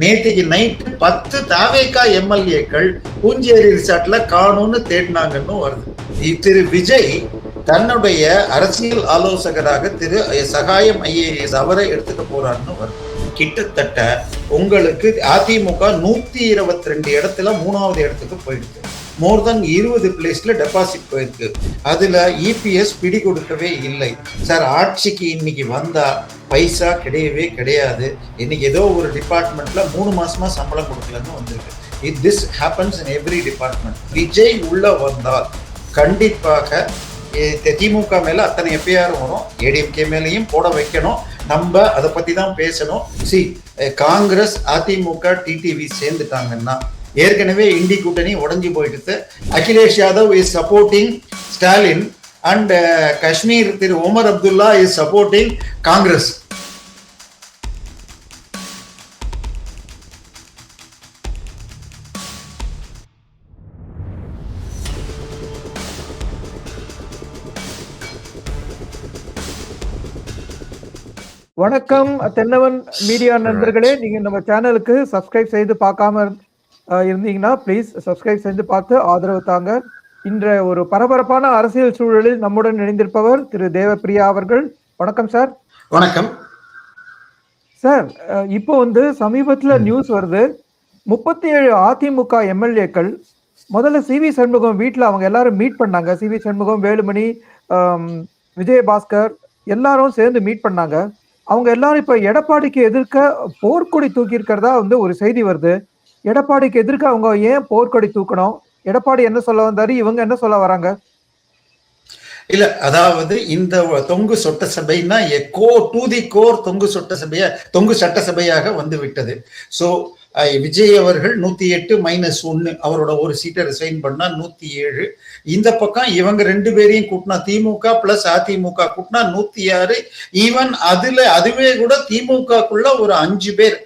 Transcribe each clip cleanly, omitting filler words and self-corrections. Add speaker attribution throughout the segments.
Speaker 1: நேற்றுக்கு நைட்டு 10 தாவேகா எம்எல்ஏக்கள் பூஞ்சேரி ரிசார்ட்ல காணும்னு தேடினாங்கன்னு வருது. திரு விஜய் தன்னுடைய அரசியல் ஆலோசகராக திரு சகாயம் IAS அவரை எடுத்துக்க போறாருன்னு வருது. கிட்டத்தட்ட உங்களுக்கு அதிமுக 122 இடத்துல 3வது இடத்துக்கு போயிடுது. மோர் தென் 20 பிளேஸ்ல டெபாசிட் போயிருக்கு. அதுல EPS பிடி கொடுக்கவே இல்லை. சார் ஆட்சிக்கு இன்னைக்கு வந்தா பைசா கிடையவே கிடையாது. இன்னைக்கு ஏதோ ஒரு டிபார்ட்மெண்ட்ல 3 மாசமா சம்பளம் கொடுக்கலன்னு வந்திருக்கு. This happens in every department. Vijay உள்ள வந்தால் கண்டிப்பாக திமுக மேல அத்தனை FIR வரும். ADMK மேலையும் போட வைக்கணும். நம்ம அதை பத்தி தான் பேசணும். காங்கிரஸ் அதிமுக TTV சேர்ந்துட்டாங்கன்னா ஏற்கனவே இண்டி கூட்டணி உடஞ்சி போயிட்டு Akhilesh Yadav is supporting Stalin and Kashmir Thiru Omar Abdullah is supporting Congress.
Speaker 2: வணக்கம் தென்னவன் மீடியா நண்பர்களே, நீங்க நம்ம சேனலுக்கு சப்ஸ்கிரைப் செய்து பார்க்காம இருந்தீங்கன்னா ப்ளீஸ் சப்ஸ்கிரைப் செய்து பார்த்து ஆதரவு தாங்க. இன்றைய ஒரு பரபரப்பான அரசியல் சூழலில் நம்முடன் இணைந்திருப்பவர் திரு தேவப்பிரியா அவர்கள். வணக்கம் சார்.
Speaker 1: வணக்கம்
Speaker 2: சார். இப்போ சமீபத்துல நியூஸ் வருது, 37 அதிமுக MLAக்கள் முதல்ல CV சண்முகம் வீட்டில் அவங்க எல்லாரும் மீட் பண்ணாங்க. CV சண்முகம், வேலுமணி, விஜயபாஸ்கர் எல்லாரும் சேர்ந்து மீட் பண்ணாங்க. அவங்க எல்லாரும் இப்ப எடப்பாடிக்கு எதிர்க்க போர்க்கொடி தூக்கி இருக்கிறதா ஒரு செய்தி வருது. எடப்பாடிக்கு எதிர்க்க அவங்க ஏன் போர்க்கொடி தூக்கணும்? எடப்பாடி என்ன சொல்ல வந்தாரு, இவங்க என்ன சொல்ல வராங்க?
Speaker 1: இல்ல, அதாவது இந்த தொங்கு சொட்ட சபைனா தொங்கு சட்டசபையாக வந்து விட்டது. சோ விஜய் அவர்கள் 108-1 அவரோட ஒரு சீட்டை ரிசைன் பண்ணா 107. இந்த பக்கம் இவங்க 2 பேரையும் கூட்டினா திமுக பிளஸ் அதிமுக கூட்டினா 106. ஈவன் அதுவே கூட திமுகக்குள்ள ஒரு 5 பேர்,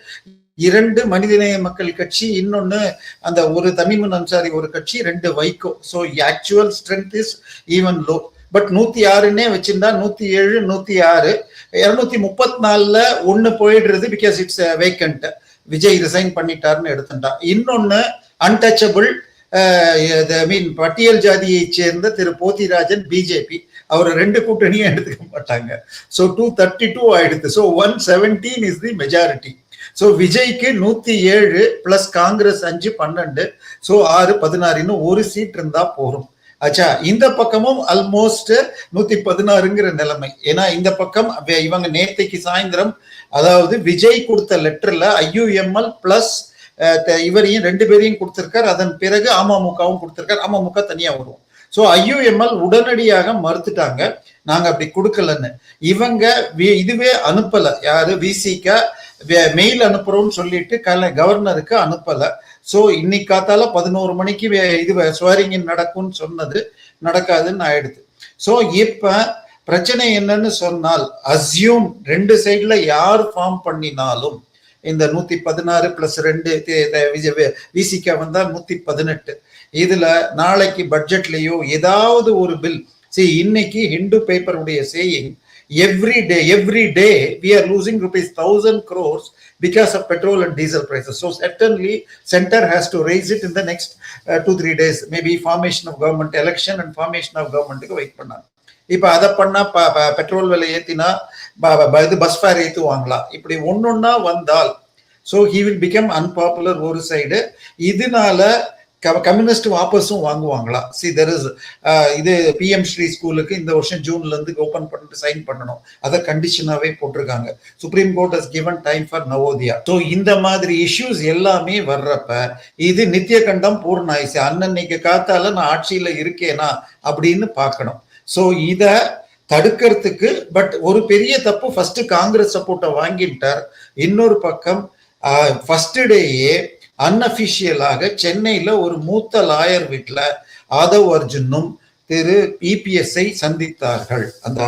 Speaker 1: 2 மனிதநேய மக்கள் கட்சி, இன்னொன்னு அந்த ஒரு தமிமுன் அன்சாரி ஒரு கட்சி, 2 Vaiko. So actual strength is even low. But 106ன்னே வச்சிருந்தா 107, 106, 234ல 1 போயிடுறது. Because it's vacant. Vijay resign பண்ணிட்டாருன்னு எடுத்துட்டா. இன்னொன்னு அன்டச்சபிள், பட்டியல் ஜாதியை சேர்ந்த திரு போத்திராஜன் BJP, அவர் 2 கூட்டணியும் எடுத்துக்க மாட்டாங்க. ஸோ 232 ஆயிடுது. So 117 is the majority. So விஜய்க்கு 107 பிளஸ் காங்கிரஸ் 5, 12. ஸோ 6, 16 இன்னும் ஒரு சீட் இருந்தா போரும். ஆச்சா, இந்த பக்கமும் ஆல்மோஸ்ட் 116ங்கிற நிலைமை. ஏன்னா இந்த பக்கம் இவங்க நேத்தைக்கு சாயந்தரம், அதாவது விஜய் கொடுத்த லெட்டர்ல IUML பிளஸ் இவரையும் 2 பேரையும் கொடுத்திருக்காரு. அதன் பிறகு அமமுகவும் கொடுத்திருக்காரு. அமமுக தனியா வரும். ஸோ IUML உடனடியாக மறுத்துட்டாங்க, நாங்க அப்படி கொடுக்கலன்னு. இவங்க இதுவே அனுப்பல. யாரு VCK மெயில் அனுப்புறோம்னு சொல்லிட்டு கவர்னருக்கு அனுப்பல. சோ இன்னைக்கு காத்தால 11 மணிக்கு இது ஸ்வேரிங் இன் நடக்கும்னு சொன்னது நடக்காதுன்னு ஆயிடுது. சோ இப்ப பிரச்சனை என்னன்னு சொன்னால், அஸ்யூம் 2 சைட்ல யார் ஃபார்ம் பண்ணினாலும் இந்த 116 பிளஸ் 2 VCK வந்தா 118. இதுல நாளைக்கு பட்ஜெட்லயோ ஏதாவது ஒரு பில். இன்னைக்கு ஹிந்து பேப்பர் உடைய saying, every day we are losing ₹1,000 crores because of petrol and diesel prices. So certainly center has to raise it in the next 2-3 days. Maybe formation of government, election and formation of government க்கு wait பண்ணாங்க. இப்ப அதை பண்ணா petrol விலை ஏத்தினா bus fare ஏத்துவாங்களா? இப்படி ஒன்னொன்னா வந்தால் so he will become unpopular ஒரு சைடு. இதனால கம்யூனிஸ்ட் வாபஸும் வாங்குவாங்களா? there is இது PM ஸ்ரீ ஸ்கூலுக்கு இந்த வருஷம் ஜூன்ல இருந்து ஓபன் பண்ணிட்டு சைன் பண்ணணும். அதை கண்டிஷனாவே போட்டிருக்காங்க. Supreme court has given time for Navodaya. So இந்த மாதிரி இஷ்யூஸ் எல்லாமே வர்றப்ப இது நித்திய கண்டம் பூர்ணாயிசு. அன்னன்னைக்கு காத்தால நான் ஆட்சியில இருக்கேனா அப்படின்னு பார்க்கணும். ஸோ இத தடுக்கிறதுக்கு பட் ஒரு பெரிய தப்பு, ஃபர்ஸ்ட் காங்கிரஸ் சப்போர்ட்டை வாங்கிட்டார். இன்னொரு பக்கம் ஃபர்ஸ்ட் டேயே அன்அபிஷியலாக சென்னையில ஒரு மூத்த லாயர் வீட்டுல ஆதவ் அர்ஜுனும் திரு EPS-ஐ சந்தித்தார்கள். அந்த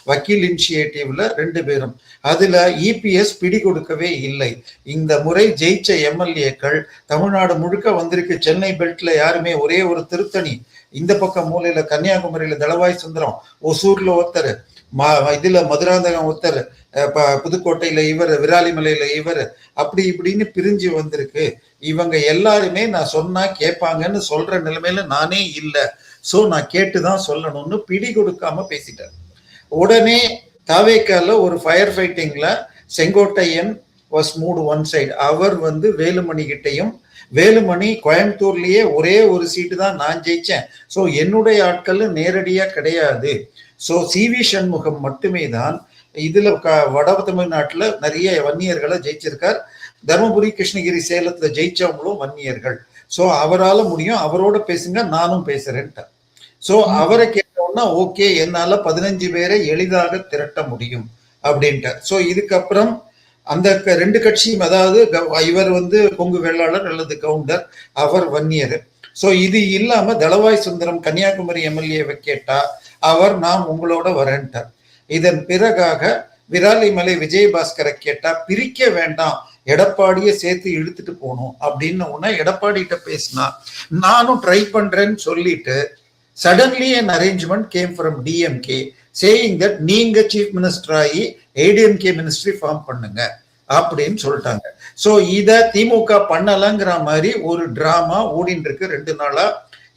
Speaker 1: வக்கீல் இனிஷியேட்டிவ்ல 2 பேரும். அதுல EPS பிடி கொடுக்கவே இல்லை. இந்த முறை ஜெயிச்ச MLAக்கள் தமிழ்நாடு முழுக்க வந்திருக்கு. சென்னை பெல்ட்ல யாருமே, ஒரே ஒரு திருத்தணி, இந்த பக்கம் மூலையில கன்னியாகுமரியில தளவாய் சுந்தரம், ஒசூர்ல ஒருத்தர், இதுல மதுராந்தகம் ஒருத்தர், புதுக்கோட்டையில இவர், விராலிமலையில இவர், அப்படி இப்படின்னு பிரிஞ்சு வந்திருக்கு. இவங்க எல்லாருமே நான் சொன்னா கேட்பாங்கன்னு சொல்ற நிலைமையில நானே இல்லை. சோ நான் கேட்டுதான் சொல்லணும்னு பிடி கொடுக்காம பேசிட்டார். உடனே தாவேக்கால ஒரு ஃபயர் ஃபைட்டிங்ல Sengottaiyan was moved one side. அவர் வேலுமணி கிட்டையும், வேலுமணி கோயம்புத்தூர்லயே ஒரே ஒரு சீட்டு தான் நான் ஜெயிச்சேன், ஸோ என்னுடைய ஆட்கள் நேரடியா கிடையாது, ஸோ சிவி சண்முகம் மட்டுமே தான் இதுல வட தமிழ்நாட்டுல நிறைய வன்னியர்களை ஜெயிச்சிருக்கார். தருமபுரி, கிருஷ்ணகிரி, சேலத்துல ஜெயிச்சவங்களும் வன்னியர்கள். ஸோ அவரால் முடியும், அவரோட பேசுங்க, நானும் பேசுறேன்ட்டார். ஸோ அவரை கேட்டோம்னா ஓகே, என்னால 15 பேரை எளிதாக திரட்ட முடியும் அப்படின்ட்டார். ஸோ இதுக்கப்புறம் அந்த 2 கட்சியும், அதாவது இவர் கொங்கு வேளாளர் அல்லது கவுண்டர், அவர் வன்னியர். சோ இது இல்லாம தளவாய் சுந்தரம் கன்னியாகுமரி எம்எல்ஏவை கேட்டா அவர் நான் உங்களோட வரேன்ட்டார். இதன் பிறகாக விராலிமலை விஜயபாஸ்கரை கேட்டா பிரிக்க வேண்டாம், எடப்பாடியை சேர்த்து இழுத்துட்டு போகணும் அப்படின்னு உடனே எடப்பாடிட்ட பேசினா நானும் ட்ரை பண்றேன்னு சொல்லிட்டு suddenly an arrangement came from DMK saying that நீங்க சீஃப் மினிஸ்டர் ஆகி ADMK மினிஸ்ட்ரி ஃபார்ம் பண்ணுங்க அப்படின்னு சொல்லிட்டாங்க. சோ இத திமுக பண்ணலங்கிற மாதிரி ஒரு டிராமா ஓடிட்டு இருக்கு 2 நாளா.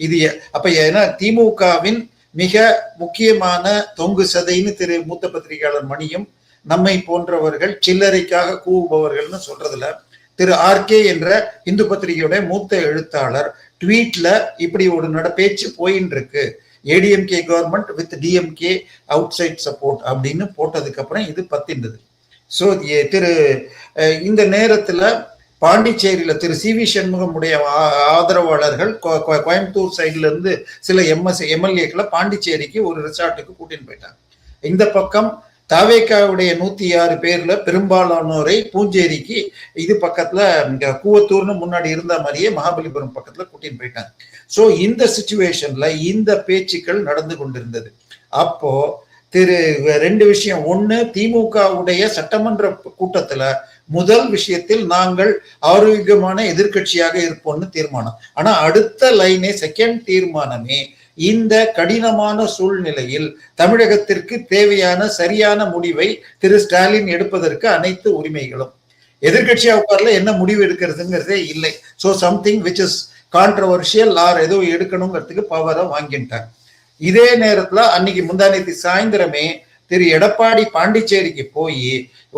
Speaker 1: இது அப்ப ஏன்னா திமுகவின் மிக முக்கியமான தொங்கு சதைன்னு திரு மூத்த பத்திரிகையாளர் மணியும் நம்மை போன்றவர்கள் சில்லறைக்காக கூவுபவர்கள்னு சொல்றதுல திரு ஆர்கே என்ற இந்து பத்திரிகையோட மூத்த எழுத்தாளர் ட்வீட்ல இப்படி ஒரு பேச்சு போயின்னு இருக்கு, ADMK government with DMK outside support அப்படின்னு போட்டதுக்கு அப்புறம் இது பத்தின்றது. ஸோ இந்த நேரத்துல பாண்டிச்சேரியில திரு சிவி சண்முகமுடைய ஆதரவாளர்கள் கோயம்புத்தூர் சைட்ல இருந்து சில எம்எல்ஏக்களை பாண்டிச்சேரிக்கு ஒரு ரிசார்ட்டுக்கு கூட்டின்னு போயிட்டாங்க. இந்த பக்கம் தாவேக்காவுடைய 106 பேர்ல பெரும்பாலானோரை பூஞ்சேரிக்கு, இது பக்கத்துல கூவத்தூர்னு முன்னாடி இருந்த மாதிரியே மகாபலிபுரம் பக்கத்துல கூட்டின்னு போயிட்டாங்க. சோ இந்த சிச்சுவேஷன்ல இந்த பேச்சுக்கள் நடந்து கொண்டிருந்தது. அப்போ திரு 2 விஷயம். ஒண்ணு, திமுகவுடைய சட்டமன்ற கூட்டத்துல முதல் விஷயத்தில் நாங்கள் ஆரோக்கியமான எதிர்கட்சியாக இருப்போம்னு தீர்மானம். ஆனா அடுத்த லைனே, செகண்ட் தீர்மானமே, இந்த கடினமான சூழ்நிலையில் தமிழகத்திற்கு தேவையான சரியான முடிவை திரு ஸ்டாலின் எடுப்பதற்கு அனைத்து உரிமைகளும், எதிர்கட்சியா உட்கார்ல என்ன முடிவு எடுக்கிறதுங்கிறதே இல்லை. So something which is controversial or ஏதோ எடுக்கணுங்கிறதுக்கு பவரை வாங்கிட்டாங்க. இதே நேரத்துல அன்னைக்கு முந்தானேத்தி சாயந்தரமே திரு எடப்பாடி பாண்டிச்சேரிக்கு போய்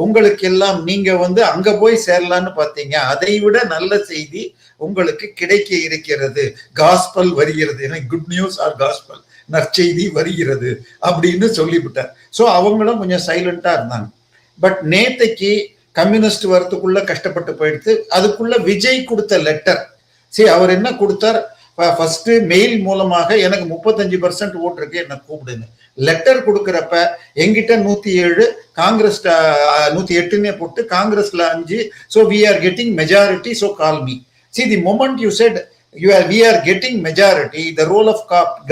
Speaker 1: உங்களுக்கு எல்லாம் நீங்க அங்க போய் சேரலான்னு பாத்தீங்க, அதை விட நல்ல செய்தி உங்களுக்கு கிடைக்க இருக்கிறது, காஸ்பல் வருகிறது, குட் நியூஸ் ஆர் காஸ்பல், நற்செய்தி வருகிறது அப்படின்னு சொல்லிவிட்டார். ஸோ அவங்களும் கொஞ்சம் சைலண்டா இருந்தாங்க. பட் நேத்தைக்கு கம்யூனிஸ்ட் வரத்துக்குள்ள கஷ்டப்பட்டு போயிடுத்து. அதுக்குள்ள விஜய் கொடுத்த லெட்டர், சரி அவர் என்ன கொடுத்தார், ஃபர்ஸ்ட் மெயில் மூலமாக எனக்கு 35% ஓட்டு இருக்கு, என்ன கூப்பிடுங்க. லெட்டர் கொடுக்கறப்ப எங்கிட்ட 107, காங்கிரஸ் 108 போட்டு, காங்கிரஸ்ல 5. So we are getting majority, so call me. See, the moment you said we are getting majority, the role of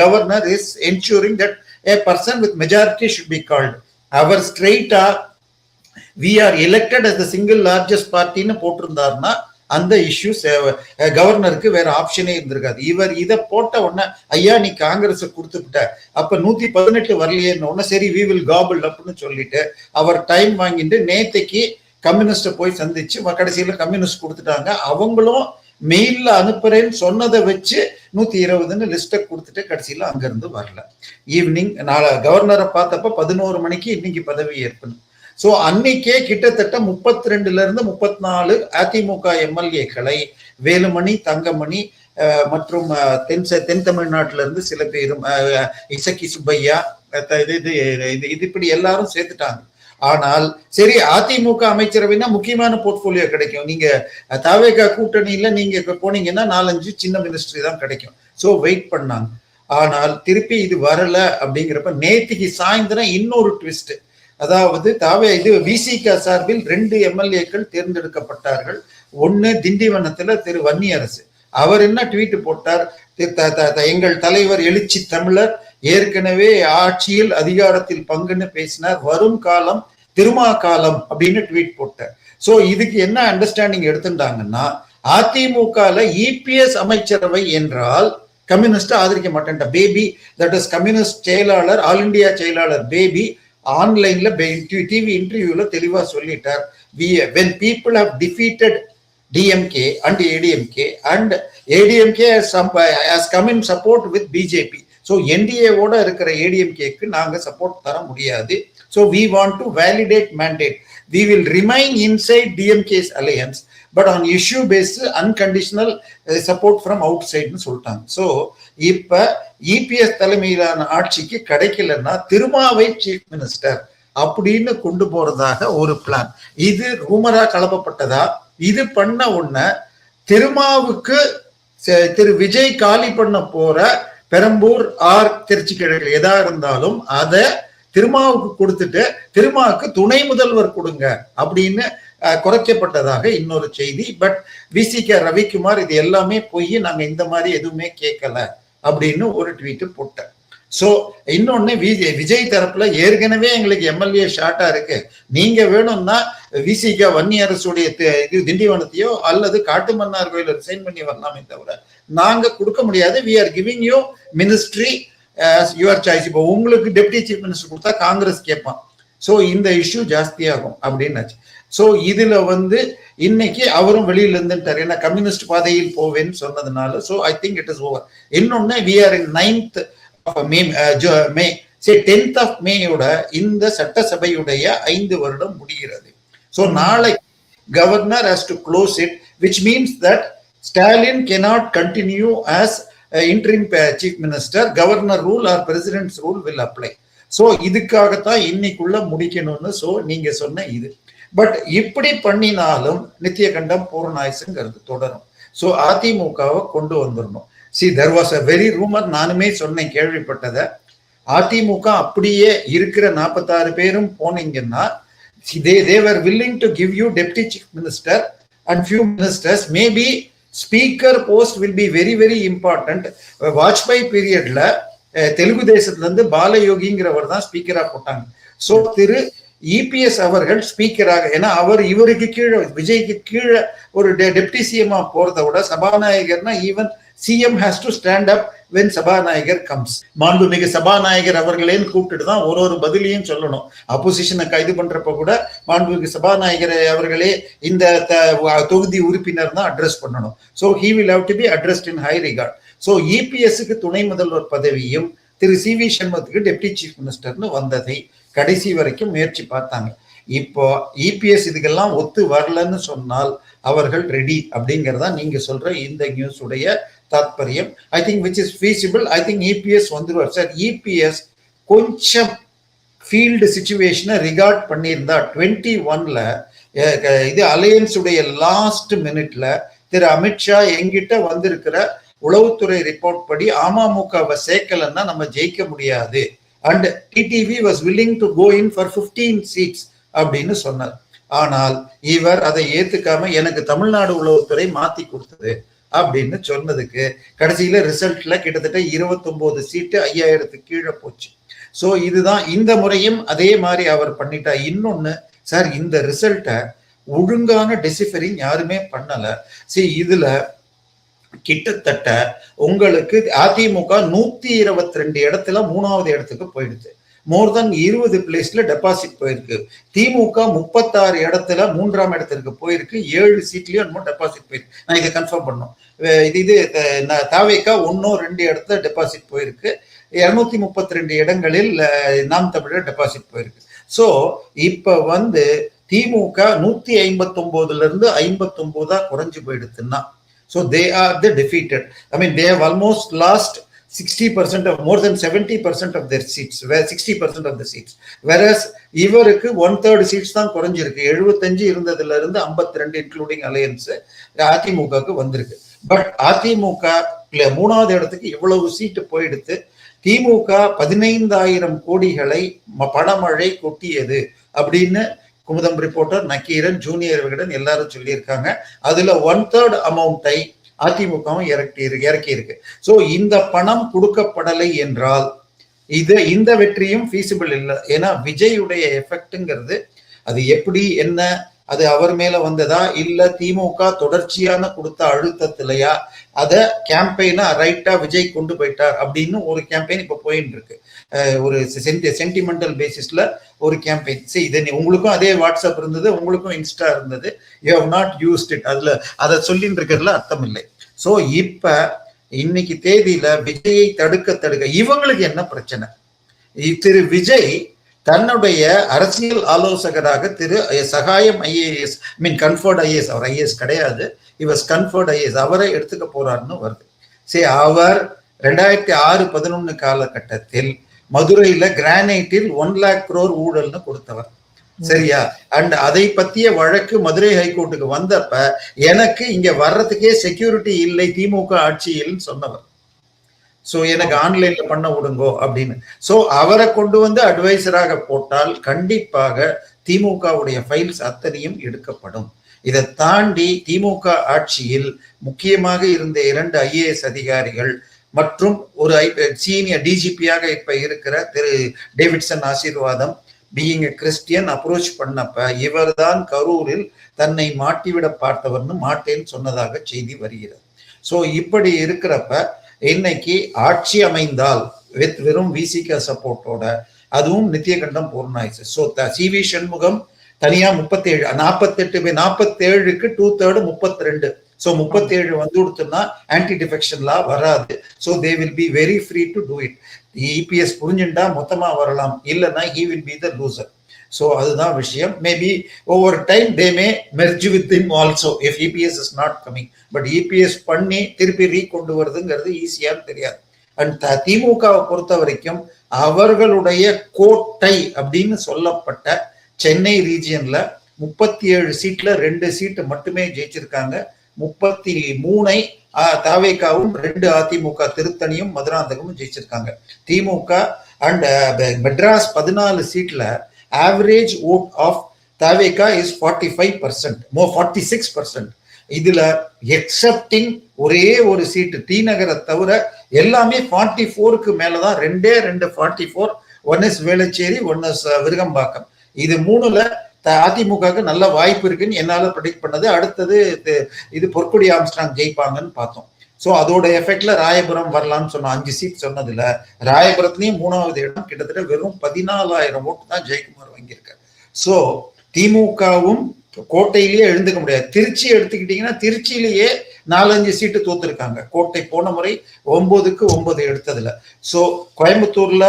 Speaker 1: governor is ensuring that a person with majority should be called. Our straight we are elected as the single largest party ன்னு போட்டிருந்தாருன்னா அந்த issues கவர்னருக்கு வேற ஆப்ஷனே இருந்திருக்காது. இவர் இதை போட்ட உடனே ஐயா நீ காங்கிரஸ் கொடுத்துட்ட, அப்ப 118 வரலையேன்னு உடனே சரி வி வில் காபிள் அப்படின்னு சொல்லிட்டு அவர் டைம் வாங்கிட்டு நேத்தைக்கு கம்யூனிஸ்ட போய் சந்திச்சு கடைசியில கம்யூனிஸ்ட் கொடுத்துட்டாங்க. அவங்களும் மெயில்ல அனுப்புறேன்னு சொன்னதை வச்சு 120ன்னு லிஸ்ட கொடுத்துட்டு கடைசியில அங்கிருந்து வரல. ஈவினிங் கவர்னரை பார்த்தப்ப 11 மணிக்கு இன்னைக்கு பதவி ஏற்பு. சோ அன்னைக்கே கிட்டத்தட்ட 32ல இருந்து 34 அதிமுக எம்எல்ஏக்களை வேலுமணி, தங்கமணி மற்றும் தென் தமிழ்நாட்டில இருந்து சில பேரும், இசக்கி சுப்பையா, இது இப்படி எல்லாரும் சேர்த்துட்டாங்க. ஆனால் சரி, அதிமுக அமைச்சரவைனா முக்கியமான போர்ட்போலியோ கிடைக்கும், நீங்க தாவேகா கூட்டணியில நீங்க போனீங்கன்னா 4-5 சின்ன மினிஸ்ட்ரி தான் கிடைக்கும். சோ வெயிட் பண்ணாங்க. ஆனால் திருப்பி இது வரல. அப்படிங்கிறப்ப நேத்திக்கு சாயந்தரம் இன்னொரு ட்விஸ்ட், அதாவது இது விசிக சார்பில் 2 எம்எல்ஏக்கள் தேர்ந்தெடுக்கப்பட்டார்கள். ஒன்னு திண்டிவனத்துல திரு வன்னியரசு, அவர் என்ன ட்வீட் போட்டார், எங்கள் தலைவர் எழுச்சி தமிழர் ஏற்கனவே ஆட்சியில் அதிகாரத்தில் பங்குன்னு பேசினார், வரும் காலம் திருமா காலம் அப்படின்னு ட்வீட் போட்டார். சோ இதுக்கு என்ன அண்டர்ஸ்டாண்டிங் எடுத்துட்டாங்கன்னா, அதிமுகல இபிஎஸ் அமைச்சரவை என்றால் கம்யூனிஸ்ட் ஆதரிக்க மாட்டேன்டா பேபி, தட் இஸ் கம்யூனிஸ்ட் செயலாளர், ஆல் இண்டியா செயலாளர் பேபி ஆன்லைன்ல டிவி இன்டர்வியூல தெளிவா சொல்லிட்டார். when people have defeated DMK and ADMK and ADMK has come in support with BJP. So NDA ஓட இருக்கிற ADMK-க்கு நாங்க சப்போர்ட் தர முடியாது. So we want to validate mandate. We will remain inside DMK's alliance, but on issue based unconditional support from outside னு சொல்லிட்டாங்க. So இப்ப EPS தலைமையிலான ஆட்சிக்கு கிடைக்கலன்னா திருமாவை சீஃப் மினிஸ்டர் அப்படின்னு கொண்டு போறதாக ஒரு பிளான். இது ரூமரா கலப்பப்பட்டதா? இது பண்ண உடனே திருமாவுக்கு திரு விஜய் காலி பண்ண போற பெரம்பூர் ஆர் திருச்சி கிழக்கு எதா இருந்தாலும் அதை திருமாவுக்கு கொடுத்துட்டு திருமாவுக்கு துணை முதல்வர் கொடுங்க அப்படின்னு குறைக்கப்பட்டதாக இன்னொரு செய்தி. பட் VCK ரவிக்குமார் இது எல்லாமே போய் நாங்க இந்த மாதிரி எதுவுமே கேட்கல அப்படின்னு ஒரு ட்வீட் போட்டேன். சோ இன்னொன்னு விஜய் தரப்புல ஏற்கனவே எங்களுக்கு MLA ஷார்ட்டா இருக்கு, நீங்க வேணும்னா VCK வன்னியரசுடைய இது திண்டிவனத்தையோ அல்லது காட்டுமன்னார் கோயில ரிசைன் பண்ணி வரலாமே தவிர நாங்க கொடுக்க முடியாது. we are giving you ministry as your choice. இப்போ உங்களுக்கு டெப்டி சீஃப் மினிஸ்டர் கொடுத்தா காங்கிரஸ் கேட்பான். சோ இந்த இஷ்யூ ஜாஸ்தியாகும் அப்படின்னாச்சு. சோ இதுல இன்னைக்கு அவரும் வெளியில இருந்துட்டாரு, ஏன்னா கம்யூனிஸ்ட் பாதையில் போவேன்னு சொன்னதுனால. So I think it is over. இன்னொன்னு we are in 9th of May, say 10th of May இந்த சட்டசபையுடைய 5 வருடம் முடிகிறது. சோ நாளை governor has to close it, which means that Stalin cannot continue as interim chief minister. Governor rule or president's rule will apply. So இதுக்காகத்தான் இன்னைக்குள்ள முடிக்கணும்னு so நீங்க சொன்ன இது. பட் இப்படி பண்ணினாலும் நித்திய கண்டம் பூர்ணாயுசுங்கிறது தொடரும். சோ அதிமுகவை கொண்டு வந்துடணும். See, there was a very rumor, நானுமே சொன்னேன் கேள்விப்பட்டத. அதிமுக அப்படியே இருக்கிற 46 பேரும் போனீங்கன்னா they were willing to give you deputy chief minister and few ministers. Maybe speaker post will be very very important. Vajpayee பீரியட்ல தெலுங்கு தேசத்துல இருந்து பாலயோகிங்கிறவர் தான் ஸ்பீக்கரா போட்டாங்க. சோ திரு EPS அவர்கள் ஸ்பீக்கராக, ஏன்னா அவர் இவருக்கு கீழே விஜய்க்கு கீழே ஒரு டெப்டி சிஎம்மா போறதை விட சபாநாயகர்னா even CM has to stand up when சபாநாயகர் comes. மாண்புமிகு சபாநாயகர் அவர்களேன்னு கூப்பிட்டு தான் ஒரு பதிலையும் சொல்லணும். அப்போசிஷனை கைது பண்றப்ப கூட மாண்புமிகு சபாநாயகர் அவர்களே இந்த தொகுதி உறுப்பினர் தான் அட்ரஸ் பண்ணணும். So he will have to be addressed in high regard. So EPS-க்கு துணை முதல்வர் பதவியும் திரு CV சண்முகத்துக்கு டெப்டி சீஃப் மினிஸ்டர்னு வந்ததை கடைசி வரைக்கும் முயற்சி பார்த்தாங்க. இப்போ EPS இதுக்கெல்லாம் ஒத்து வரலன்னு சொன்னால் அவர்கள் ரெடி அப்படிங்கறதா நீங்க சொல்ற இந்த நியூஸ் உடைய தாற்பயம். I think which is feasible. I think EPS வந்துருவார் சார். EPS கொஞ்சம் ஃபீல்டு சிச்சுவேஷனை ரிகார்ட் பண்ணியிருந்தா 21ல இது அலையன்ஸ் உடைய லாஸ்ட் மினிட்ல திரு அமித்ஷா எங்கிட்ட வந்திருக்கிற உளவுத்துறை ரிப்போர்ட் படி அமமுகவை சேர்க்கலன்னா நம்ம ஜெயிக்க முடியாது. And TTV was willing to go in for 15 seats அப்படின்னு சொன்னார். ஆனால் இவர் அதை ஏத்துக்காம எனக்கு தமிழ்நாடு உளவுத்துறை மாத்தி கொடுத்தது அப்படின்னு சொன்னதுக்கு கடைசியில ரிசல்ட்ல கிட்டத்தட்ட 29 சீட்டு 5000க்கு கீழே போச்சு. சோ இதுதான் இந்த முறையும் அதே மாதிரி அவர் பண்ணிட்டா. இன்னொன்னு சார், இந்த ரிசல்ட்டை ஒழுங்கான டெசிஃபரிங் யாருமே பண்ணல. சரி, இதுல கிட்டத்தட்ட உங்களுக்கு அதிமுக 122 இடத்துல 3வது இடத்துக்கு போயிடுது. மோர் தென் 20 பிளேஸ்ல டெபாசிட் போயிருக்கு. திமுக 36 இடத்துல 3ஆம் இடத்திற்கு போயிருக்கு. 7 சீட்லயும் டெபாசிட் போயிருக்கு. நான் இதை கன்ஃபார்ம் பண்ணோம். இது தாவேக்கா 1-2 இடத்துல டெபாசிட் போயிருக்கு. 232 இடங்களில் நாம் தமிழர் டெபாசிட் போயிருக்கு. சோ இப்ப திமுக 159ல இருந்து 59 குறைஞ்சு போயிடுதுன்னா, so they are the defeated. I mean, they have almost lost 60% of more than 70% of their seats, where 60% of the seats, whereas இவருக்கு 1/3 சீட்ஸ் தான் குறைஞ்சிருக்கு. 75 இருந்ததுல இருந்து 52 இன்க்ளூடிங் அலையன்ஸ் அதிமுகவுக்கு வந்திருக்கு. பட் அதிமுக 3வது இடத்துக்கு இவ்வளவு சீட்டு போயிடுத்து. திமுக 15,000 கோடிகளை பணமழை கொட்டியது அப்படின்னு குமுதம் ரிப்போர்ட்டர், நக்கீரன், ஜூனியர் விகடன் எல்லாரும் சொல்லியிருக்காங்க. அதுல 1/3 அமௌண்ட்டை அதிமுகவும் இறக்கி இருக்கு. சோ இந்த பணம் கொடுக்கப்படலை என்றால் இந்த வெற்றியும் ஃபீசிபிள் இல்லை. ஏன்னா விஜயுடைய எஃபெக்ட்ங்கிறது அது எப்படி என்ன அது அவர் மேல வந்ததா இல்ல திமுக தொடர்ச்சியான கொடுத்த அழுத்தத்திலையா அத கேம்பெயினா ரைட்டா விஜய் கொண்டு போயிட்டார் அப்படின்னு ஒரு கேம்பெயின் இப்ப போயிட்டு இருக்கு. ஒரு சென்டிமெண்டல் பேசிஸ்ல ஒரு கேம்பெயின். சரி, இதை உங்களுக்கும் அதே வாட்ஸ்அப் இருந்தது, உங்களுக்கும் இன்ஸ்டா இருந்தது, you have not used it. அதுல அதை சொல்லிட்டு இருக்கிறதுல அர்த்தம் இல்லை. சோ இப்ப இன்னைக்கு தேதியில விஜயை தடுக்க இவங்களுக்கு என்ன பிரச்சனை? திரு விஜய் தன்னுடைய அரசியல் ஆலோசகராக திரு சகாயம் ஐஏஎஸ், கன்ஃபர்ட் ஐஏஎஸ், அவர் ஐஏஎஸ் கிடையாது, இவர் கன்ஃபர்ட் ஐஏஎஸ், அவரை எடுத்துக்க போறாருன்னு வருது. சரி, அவர் 2006-11 காலகட்டத்தில் மதுரையில கிரானைட்டில் 1 lakh crore ஊழல்னு கொடுத்தவர். சரியா? அண்ட் அதை பத்திய வழக்கு மதுரை ஹைகோர்ட்டுக்கு வந்தப்ப எனக்கு இங்க வர்றதுக்கே செக்யூரிட்டி இல்லை திமுக ஆட்சியில் சொன்னவர். சோ எனக்கு ஆன்லைன்ல பண்ண விடுங்கோ அப்படின்னு. சோ அவரை கொண்டு வந்து அட்வைசராக போட்டால் கண்டிப்பாக திமுகவுடைய ஃபைல்ஸ் அத்தனையும் எடுக்கப்படும். இதை தாண்டி திமுக ஆட்சியில் முக்கியமாக இருந்த 2 IAS அதிகாரிகள் மற்றும் ஒரு சீனியர் டிஜிபியாக இப்ப இருக்கிற திரு டேவிட்சன் ஆசீர்வாதம் பீயிங் கிறிஸ்டியன் அப்ரோச் பண்ணப்ப இவர்தான் கரூரில் தன்னை மாட்டிவிட பார்த்தவர்னு மாட்டேன்னு சொன்னதாக செய்தி வருகிறது. சோ இப்படி இருக்கிறப்ப இன்னைக்கு ஆட்சி அமைந்தால் வித் வெறும் விசிக சப்போர்ட்டோட, அதுவும் நித்தியகண்டம் பூர்ணாயிடுச்சு. ஸோ CV சண்முகம் தனியா 47க்கு 2/3 32. ஸோ 37 வந்து கொடுத்தோம்னா ஆன்டி டிஃபெக்ஷன் லா வராது. So they will be very free to do it. EPS புரிஞ்சுட்டா மொத்தமா வரலாம், இல்லைன்னா he will be the loser. So அதுதான் விஷயம். Maybe over time they May merge with him also if EPS is not coming. But EPS பண்ணி திருப்பி கொண்டு வருதுங்கிறது ஈஸியான்னு தெரியாது. And திமுகவை பொறுத்த வரைக்கும் அவர்களுடைய கோட்டை அப்படின்னு சொல்லப்பட்ட சென்னை ரீஜியன்ல 37 சீட்ல 2 சீட்டு மட்டுமே ஜெயிச்சிருக்காங்க. 33 தாவேகாவும் 2 அதிமுக திருத்தணியும் மதுராந்தகமும் ஜெயிச்சிருக்காங்க. திமுக அண்ட் மெட்ராஸ் 14 சீட்ல ஆவரேஜ் ஓட் ஆஃப் தாவேகா இஸ் 45%, 46%. இதுல எக்ஸப்டிங் ஒரே ஒரு சீட்டு டி நகரை தவிர எல்லாமே 44க்கு மேலதான். 2 44. 1 இஸ் வேளச்சேரி, 1 இஸ் விருகம்பாக்கம். இது 3ல அதிமுகவுக்கு நல்ல வாய்ப்பு இருக்குன்னு என்னால ப்ரெடிக்ட் பண்ணது. அடுத்தது இது பொற்கொடி ஆம்ஸ்ட்ராங் ஜெயிப்பாங்கன்னு பார்த்தோம். ஸோ அதோட எஃபெக்ட்ல ராயபுரம் வரலாம்னு சொன்னோம். 5 சீட் சொன்னதுல ராயபுரத்துலயும் 3வது இடம் கிட்டத்தட்ட வெறும் 14,000 ஓட்டு தான் ஜெயக்குமார் வாங்கியிருக்காரு. ஸோ திமுகவும் கோட்டையிலேயே எழுந்துக்க முடியாது. திருச்சி எடுத்துக்கிட்டீங்கன்னா திருச்சியிலேயே 4-5 சீட்டு தோத்துருக்காங்க. கோட்டை போன முறை 9க்கு 9 எடுத்ததுல. ஸோ கோயம்புத்தூர்ல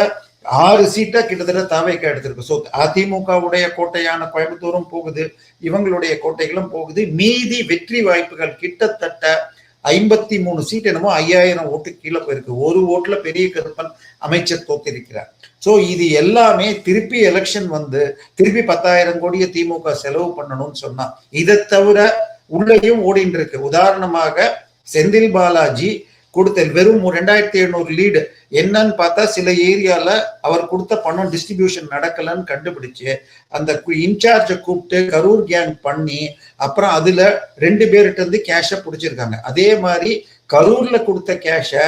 Speaker 1: 6 சீட்டா கிட்டத்தட்ட தாவேக்கா எடுத்திருக்கு. ஸோ அதிமுகவுடைய கோட்டையான கோயம்புத்தூரும் போகுது, இவங்களுடைய கோட்டைகளும் போகுது. மீதி வெற்றி வாய்ப்புகள் கிட்டத்தட்ட 53 சீட் என்னமோ 5000 ஓட்டு கீழே போயிருக்கு. ஒரு ஓட்டுல பெரிய கருப்பன் அமைச்சர் தோத்திருக்கிறார். சோ இது எல்லாமே திருப்பி எலெக்ஷன் வந்து திருப்பி 10,000 கோடியை திமுக செலவு பண்ணணும்னு சொன்னா இதை தவிர உள்ளேயும் ஓடிட்டு இருக்கு. உதாரணமாக செந்தில் பாலாஜி கொடுத்த வெறும் 2700 லீடு என்னன்னு பார்த்தா சில ஏரியால அவர் கொடுத்த பணம் டிஸ்ட்ரிபியூஷன் நடக்கலன்னு கண்டுபிடிச்சு அந்த இன்சார்ஜை கூப்பிட்டு கரூர் கேங் பண்ணி அப்புறம் அதுல 2 பேர்கிட்ட இருந்து கேஷை பிடிச்சிருக்காங்க. அதே மாதிரி கரூர்ல கொடுத்த கேஷை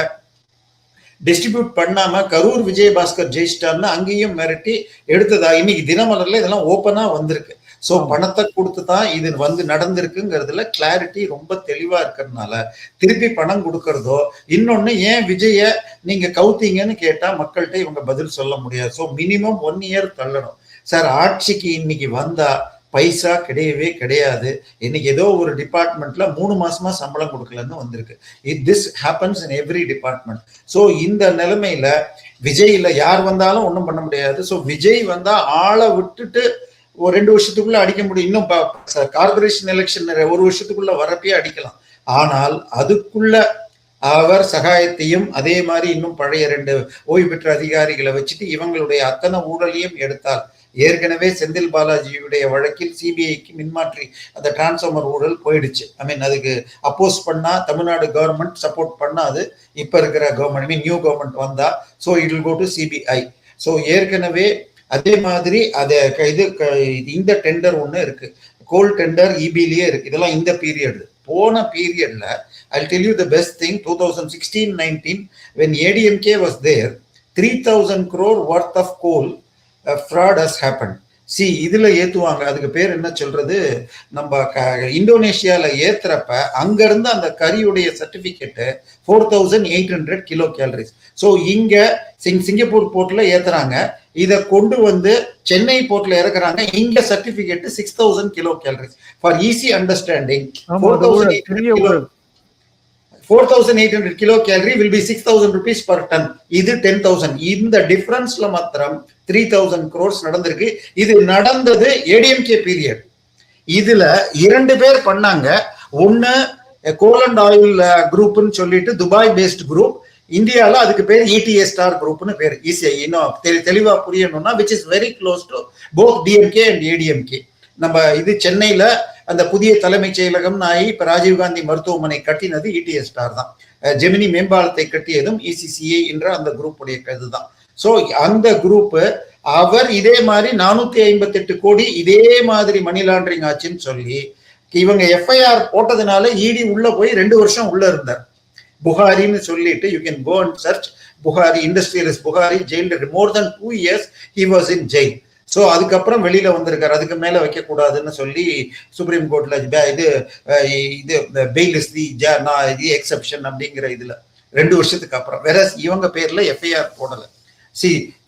Speaker 1: டிஸ்ட்ரிபியூட் பண்ணாம கரூர் விஜயபாஸ்கர் ஜெயிச்சிட்டார்னு அங்கேயும் மிரட்டி எடுத்ததா இன்னைக்கு தினமலர்ல இதெல்லாம் ஓப்பனா வந்திருக்கு. சோ பணத்தை கொடுத்து தான் இது வந்து நடந்திருக்குங்கிறதுல கிளாரிட்டி ரொம்ப தெளிவா இருக்கிறதுனால திருப்பி பணம் கொடுக்கறதோ, இன்னொன்னு ஏன் விஜய நீங்க கவுத்தீங்கன்னு கேட்டா மக்கள்கிட்ட இவங்க பதில் சொல்ல முடியாது. சோ மினிமம் 1 இயர் தள்ளணும். சார் ஆட்சிக்கு இன்னைக்கு வந்தா பைசா கிடையவே கிடையாது. இன்னைக்கு ஏதோ ஒரு டிபார்ட்மெண்ட்ல 3 மாசமா சம்பளம் கொடுக்கலன்னு வந்திருக்கு. This happens in every department. So இந்த நிலைமையில விஜய்ல யார் வந்தாலும் ஒன்றும் பண்ண முடியாது. சோ விஜய் வந்தா ஆளை விட்டுட்டு ஒரு 2 வருஷத்துக்குள்ள அடிக்க முடியும். இன்னும் கார்பரேஷன் எலெக்ஷன் 1 வருஷத்துக்குள்ள வரப்பே அடிக்கலாம். ஆனால் அதுக்குள்ள அவர் சகாயத்தையும் அதே மாதிரி இன்னும் பழைய 2 ஓய்வு பெற்ற அதிகாரிகளை வச்சுட்டு இவங்களுடைய அத்தனை ஊழலையும் எடுத்தால் ஏற்கனவே செந்தில் பாலாஜியுடைய வழக்கில் சிபிஐக்கு மின்மாற்றி அந்த டிரான்ஸ்ஃபார்மர் ஊழல் போயிடுச்சு. அதுக்கு அப்போஸ் பண்ணா தமிழ்நாடு கவர்மெண்ட் சப்போர்ட் பண்ணாது. இப்ப இருக்கிற கவர்மெண்ட் நியூ கவர்மெண்ட் வந்தா so it will go to CBI. So ஏற்கனவே அதே மாதிரி இந்த டெண்டர் ஒண்ணு இருக்கு, கோல் டெண்டர் இபிலேயே இருக்கு. இதெல்லாம் இந்த பீரியட். போன பீரியட்ல I'll tell you the best thing. 2016-19 when ADMK was there, 3,000 crore worth of coal fraud has happened. இதுல ஏத்துவாங்க. அதுக்கு பேர் என்ன சொல்றது, நம்ம இந்தோனேஷியால ஏத்துறப்ப அங்க இருந்து அந்த கரியுடைய சர்டிபிகேட் 4800 கிலோ கேலரிஸ். ஸோ இங்க சிங்கப்பூர் போர்ட்ல ஏத்துறாங்க, இதை கொண்டு வந்து சென்னை போர்ட்ல இறக்குறாங்க. இங்க certificate 6000 kilo calories. For easy understanding, 4800 kilo gallery will be 6000 rupees per ton. இது 10,000. இந்த டிஃபரன்ஸ்ல மாத்திரம் 3000 crores நடந்திருக்கு. இது நடந்தது ஏடிஎம்கே பீரியட். இதுல 2 பேர் பண்ணாங்க. ஒன்னு கோலண்ட் ஆயில் குரூப்னு சொல்லிட்டு துபாய் பேஸ்ட் குரூப், இந்தியால அதுக்கு பேர் ETA ஸ்டார் குரூப்னு பேர். ஈஸியா இன்னும் தெளிவா புரியணும்னா, which is very close to both DMK and ADMK. நம்ம இது சென்னையில அந்த புதிய தலைமைச் செயலகம் ஆகி இப்ப ராஜீவ்காந்தி மருத்துவமனை கட்டினது ETA ஸ்டார் தான். ஜெமினி மேம்பாலத்தை கட்டியதும் ECCA என்ற அந்த குரூப் உடைய இதுதான். சோ அந்த குரூப் அவர் இதே மாதிரி 458 கோடி இதே மாதிரி மணி லாண்டரிங் ஆச்சுன்னு சொல்லி இவங்க FIR போட்டதுனால ED உள்ள போய் 2 வருஷம் உள்ள இருந்தார். புகாரின்னு சொல்லிட்டு you can go and search Bukhari, industrialist Bukhari jailed more then 2 years he was in jail. ஸோ அதுக்கப்புறம் வெளியில வந்திருக்காரு. அதுக்கு மேல வைக்க கூடாதுன்னு சொல்லி சுப்ரீம் கோர்ட்ல இது பெயில் இஸ் தி எக்ஸெப்ஷன் அப்படிங்கிற இதுல 2 வருஷத்துக்கு அப்புறம் வேற இவங்க பேர்ல FIR போடல.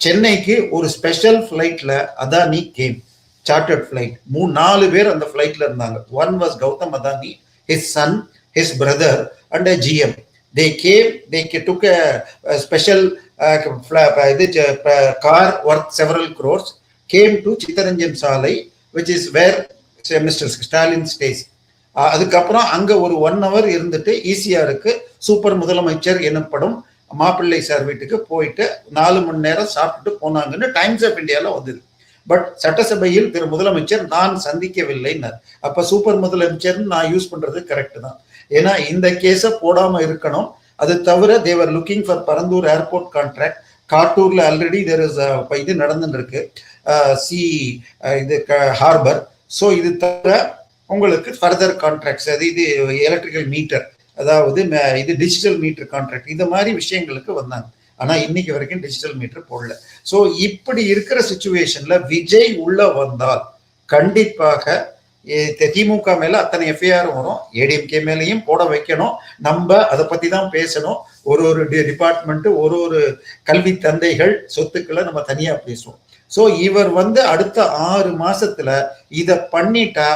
Speaker 1: சென்னைக்கு ஒரு ஸ்பெஷல் ஃபிளைட்ல அதானி கேம், சார்ட்டர்ட் ஃபிளைட். 4 பேர் அந்த ஃபிளைட்ல இருந்தாங்க. One was Gautam Adani, his son, his brother and a GM. They came, they took a special car worth several crores, came to Chittaranjan Salai, which is where Mr. Stalin stays. அதுக்கப்புறம் அங்க ஒரு 1 hour இருந்துட்டு ECRக்கு super முதலமைச்சர் எனப்படும் மாப்பிள்ளை sir வீட்டுக்கு போயிட்டு 4 மணி நேரம் சாப்பிட்டுட்டு போனாங்கன்னு டைம்ஸ் ஆஃப் இந்தியால வந்தது. பட் சட்டசபையில் திரு முதலமைச்சர் நான் சந்திக்கவில்லைன்னார். அப்ப சூப்பர் முதலமைச்சர் நான் யூஸ் பண்றது கரெக்ட் தான். ஏன்னா இந்த கேஸ போடாம இருக்கணும். அது தவிர they were looking for Parandur airport contract. காட்டூர்ல ஆல்ரெடி தேர் இஸ் இது நடந்துட்டு இருக்கு, இது ஹார்பர். ஸோ இது தவிர உங்களுக்கு ஃபர்தர் கான்ட்ராக்ட்ஸ், அது இது எலக்ட்ரிக்கல் மீட்டர், அதாவது இது டிஜிட்டல் மீட்டர் கான்ட்ராக்ட், இந்த மாதிரி விஷயங்களுக்கு வந்தாங்க. ஆனா இன்னைக்கு வரைக்கும் டிஜிட்டல் மீட்டர் போடல. ஸோ இப்படி இருக்கிற சிச்சுவேஷன்ல விஜய் உள்ள வந்தால் கண்டிப்பாக திமுக மேல அத்தனை FIR வரும், ADMK மேலையும் போட வைக்கணும். நம்ம அதை பத்தி தான் பேசணும். ஒரு டிபார்ட்மெண்ட், ஒரு கல்வி தந்தைகள் சொத்துக்களை நம்ம தனியா பேசுவோம். ஸோ இவர் அடுத்த 6 மாசத்துல இதை பண்ணிட்டா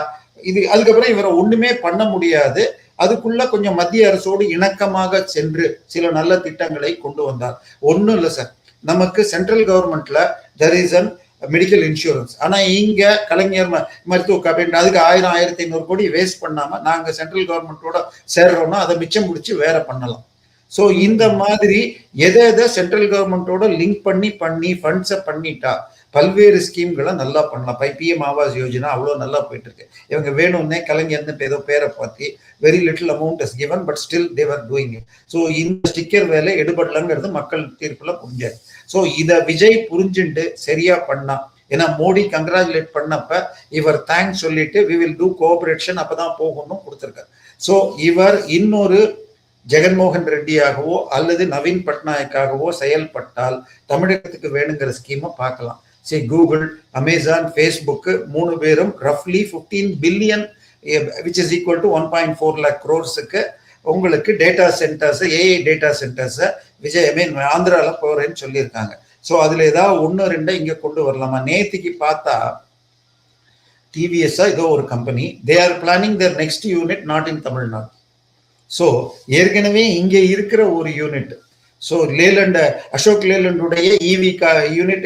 Speaker 1: இது அதுக்கப்புறம் இவரை ஒண்ணுமே பண்ண முடியாது. அதுக்குள்ள கொஞ்சம் மத்திய அரசோடு இணக்கமாக சென்று சில நல்ல திட்டங்களை கொண்டு வந்தார். ஒன்றும் இல்லை சார், நமக்கு சென்ட்ரல் கவர்மெண்ட்ல there is an medical insurance. ஆனா இங்க கலைஞர் மருத்துவ காப்பீடு அதுக்கு 1000-1500 கோடி வேஸ்ட் பண்ணாம நாங்க சென்ட்ரல் கவர்மெண்டோட சேர்றோம்னா அதை மிச்சம் பிடிச்சி வேற பண்ணலாம். ஸோ இந்த மாதிரி எதை சென்ட்ரல் கவர்மெண்டோட லிங்க் பண்ணி ஃபண்ட்ஸை பண்ணிட்டா பல்வேறு ஸ்கீம்களை நல்லா பண்ணலாம். PM ஆவாஸ் யோஜனா அவ்வளோ நல்லா போயிட்டு இருக்கு. இவங்க வேணும்னே கலைஞர்னு ஏதோ பேரை பார்த்து very little amount is given, but still they are doing it. So இந்த ஸ்டிக்கர் வேலை எடுபடலங்கிறது மக்கள் தீர்ப்புல புரிஞ்சாரு. ஸோ இதை விஜய் புரிஞ்சுட்டு சரியா பண்ணா. ஏன்னா மோடி கங்க்ராச்சுலேட் பண்ணப்ப இவர் தேங்க்ஸ் சொல்லிட்டு வி வில் டூ கோஆபரேஷன் அப்பதான் போகணும் கொடுத்துருக்காரு. ஸோ இவர் இன்னொரு ஜெகன்மோகன் ரெட்டியாகவோ அல்லது நவீன் பட்நாயக்காகவோ செயல்பட்டால் தமிழகத்துக்கு வேணுங்கிற ஸ்கீமை பார்க்கலாம். கூகுள், அமேசான், ஃபேஸ்புக் 3 பேரும் ரஃப்லி 15 billion which is equal to 1.4 lakh crores உங்களுக்கு data centres, AI data centres ஆந்திரால போறேன்னு சொல்லியிருக்காங்க. ஸோ அதுல ஏதாவது 1-2 இங்க கொண்டு வரலாமா? நேத்திக்கு பார்த்தா TVS ஏதோ ஒரு company, they are planning their next unit not in Tamil Nadu. So ஏற்கனவே இங்க இருக்கிற ஒரு யூனிட், ஸோ லேலண்ட் அசோக் லேலண்டுடைய EV யூனிட்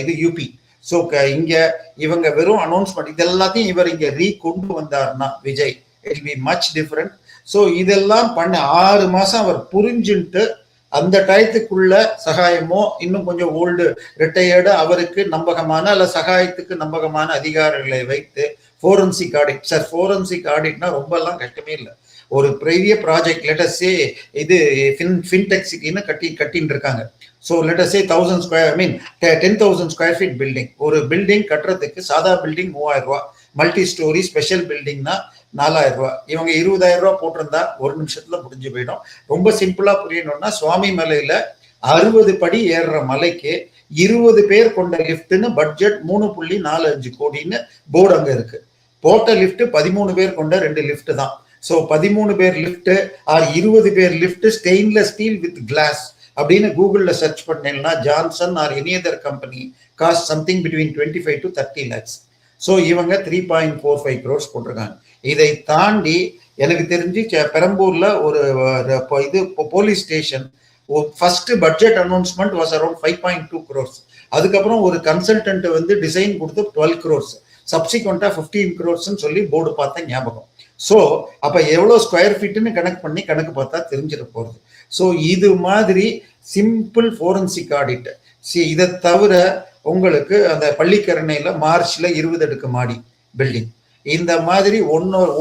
Speaker 1: இது UP. ஸோ இங்க இவங்க வெறும் அனௌன்ஸ்மெண்ட் இது எல்லாத்தையும் இவர் இங்க கொண்டு வந்தார்னா Vijay it be much different. So இதெல்லாம் பண்ண 6 மாசம் அவர் புரிஞ்சுட்டு அந்த டயத்துக்குள்ள சகாயமோ இன்னும் கொஞ்சம் ஓல்டு ரிட்டையர்டு அவருக்கு நம்பகமான அல்ல சகாயத்துக்கு நம்பகமான அதிகாரிகளை வைத்து ஃபோரன்சிக் ஆடிட். சார் ஃபோரன்சிக் ஆடிட்னா ரொம்ப எல்லாம் கஷ்டமே இல்லை. ஒரு பெரிய ப்ராஜெக்ட் லெட்டஸே இது ஃபின்டெக்ஸுக்குன்னு கட்டின்னு இருக்காங்க. So லெட்டஸே 10,000 square feet building. ஒரு பில்டிங் கட்டுறதுக்கு சாதா பில்டிங் 3000 ரூபா, மல்டி ஸ்டோரி ஸ்பெஷல் பில்டிங்னா 4000 ரூபா. இவங்க 20,000 ரூபா போட்டிருந்தா 1 நிமிஷத்துல முடிஞ்சு போயிடும். ரொம்ப சிம்பிளா புரியணும்னா சுவாமி மலையில 60 படி ஏறுற மலைக்கு 20 பேர் கொண்ட லிப்ட்னு பட்ஜெட் 3.45 கோடின்னு போர்டு அங்க இருக்கு. போட்ட லிப்ட் 13 பேர் கொண்ட 2 லிப்ட் தான். ஸோ 13 பேர் lift or 20 per lift stainless steel with glass அப்படின்னு கூகுள்ல சர்ச் பண்ணீங்கன்னா Johnson or any other company cost something between 25 to 30 lakhs. So இவங்க 3.45 crores போட்டிருக்காங்க. இதை தாண்டி எனக்கு தெரிஞ்சு பெரம்பூர்ல ஒரு இது police station first budget announcement was around 5.2 crores. அதுக்கப்புறம் ஒரு கன்சல்டன்ட் வந்து டிசைன் கொடுத்து 12 crores, சப்சிக்வெண்டா 15 crores சொல்லி போர்டு பார்த்தா ஞாபகம். ஸோ அப்ப எவ்வளவு ஸ்கொயர் ஃபீட்னு கணக்கு பார்த்தா தெரிஞ்சிட போறது. ஸோ இது மாதிரி சிம்பிள் ஃபோரன்சிக் ஆடிட். இதை தவிர உங்களுக்கு அந்த பள்ளிக்கரணையில மார்ச்ல 20 அடுக்கு மாடி பில்டிங், இந்த மாதிரி